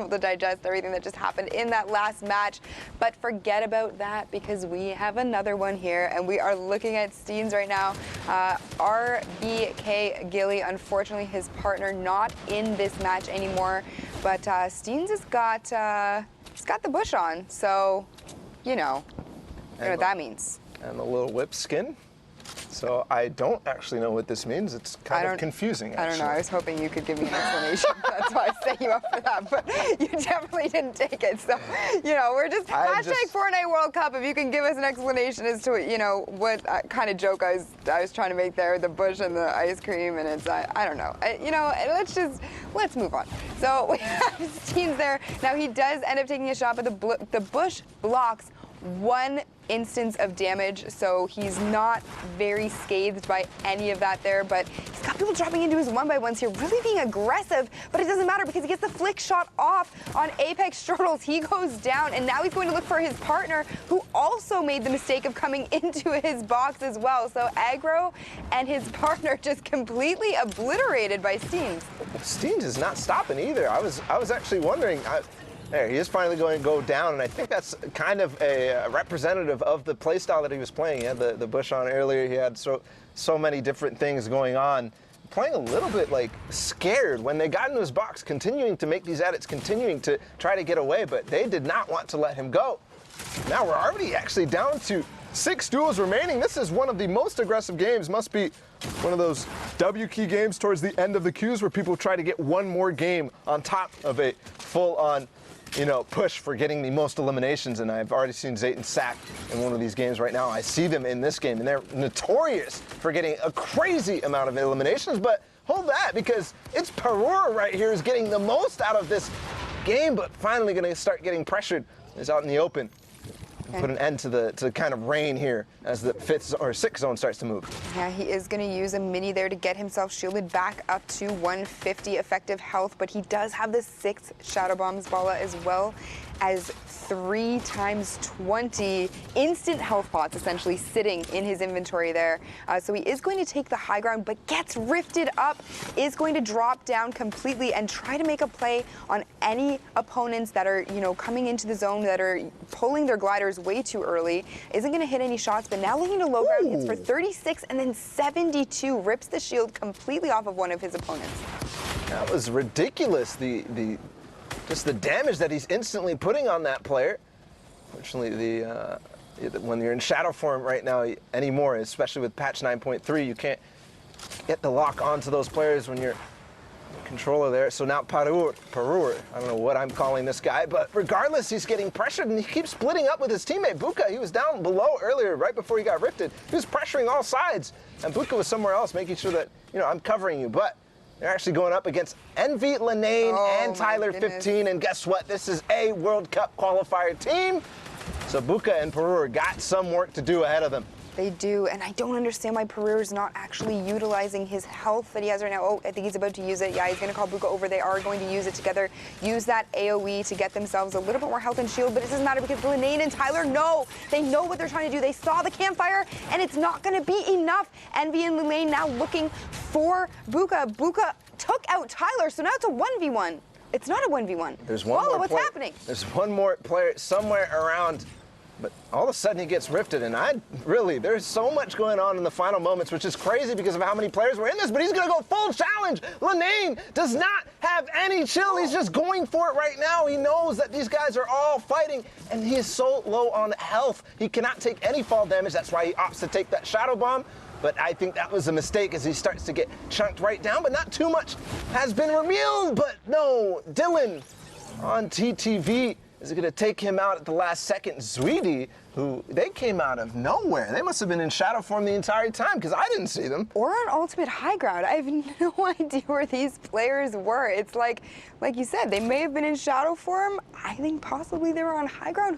able to digest everything that just happened in that last match. But forget about that because we have another one here, and we are looking at Steens right now. RBK Gilly, unfortunately, his partner not in this match anymore. But Steens has got he's got the bush on, so you know what that means. And a little whip skin. So I don't actually know what this means. It's kind of confusing, actually. I don't know. I was hoping you could give me an explanation. That's why I set you up for that. But you definitely didn't take it. So, you know, we're just hashtag Fortnite World Cup. If you can give us an explanation as to, you know, what kind of joke I was trying to make there, the bush and the ice cream, and it's, I don't know. You know, let's move on. So we have Steens there. Now he does end up taking a shot, but the bush blocks one instance of damage, so he's not very scathed by any of that there, but he's got people dropping into his 1x1s here, really being aggressive, but it doesn't matter because he gets the flick shot off on Apex Turtles. He goes down, and now he's going to look for his partner, who also made the mistake of coming into his box as well. So Aggro and his partner just completely obliterated by Steens. Steens is not stopping either. I was actually wondering. There, he is finally going to go down, and I think that's kind of a representative of the playstyle that he was playing. He had the bush on earlier. He had so many different things going on. Playing a little bit like scared when they got into his box, continuing to make these edits, continuing to try to get away, but they did not want to let him go. Now we're already actually down to 6 duels remaining. This is one of the most aggressive games. Must be one of those W key games towards the end of the queues where people try to get one more game on top of a full-on, you know, push for getting the most eliminations, and I've already seen Zayton sack in one of these games right now. I see them in this game, and they're notorious for getting a crazy amount of eliminations, but hold that, because it's Parur right here is getting the most out of this game, but finally going to start getting pressured. Is out in the open. Put an end to the kind of rain here as the 5th or 6th zone starts to move. Yeah, he is going to use a mini there to get himself shielded back up to 150 effective health, but he does have the 6 Shadow Bombs Bala as well as 3 times 20 instant health pots essentially sitting in his inventory there. So he is going to take the high ground, but gets rifted up, is going to drop down completely and try to make a play on any opponents that are, you know, coming into the zone that are pulling their gliders way too early. Isn't going to hit any shots, but now looking to low ground, hits for 36 and then 72, rips the shield completely off of one of his opponents. That was ridiculous. Just the damage that he's instantly putting on that player. Fortunately, when you're in shadow form right now anymore, especially with patch 9.3, you can't get the lock onto those players when you're controller there. So now Parur, I don't know what I'm calling this guy, but regardless, he's getting pressured and he keeps splitting up with his teammate Buka. He was down below earlier, right before he got rifted. He was pressuring all sides, and Buka was somewhere else, making sure that, you know, I'm covering you. But they're actually going up against Envy, Lenane, and Tyler 15, and guess what? This is a World Cup qualifier team. So Buka and Parur got some work to do ahead of them. They do, and I don't understand why Parur is not actually utilizing his health that he has right now. Oh, I think he's about to use it. Yeah, he's going to call Buka over. They are going to use it together. Use that AoE to get themselves a little bit more health and shield, but it doesn't matter because Lenane and Tyler know. They know what they're trying to do. They saw the campfire, and it's not going to be enough. Envy and Lenane now looking for Buka. Buka took out Tyler, so now it's a 1v1. It's not a 1v1. There's one more what's happening? There's one more player somewhere around, but all of a sudden he gets rifted, and there's so much going on in the final moments, which is crazy because of how many players were in this, but he's going to go full challenge. Lenane does not have any chill. He's just going for it right now. He knows that these guys are all fighting, and he is so low on health. He cannot take any fall damage. That's why he opts to take that Shadow Bomb. But I think that was a mistake as he starts to get chunked right down, but not too much has been revealed. But no, Dylan on TTV is going to take him out at the last second. Zweedy, who they came out of nowhere. They must have been in shadow form the entire time because I didn't see them. Or on ultimate high ground. I have no idea where these players were. It's like you said, they may have been in shadow form. I think possibly they were on high ground.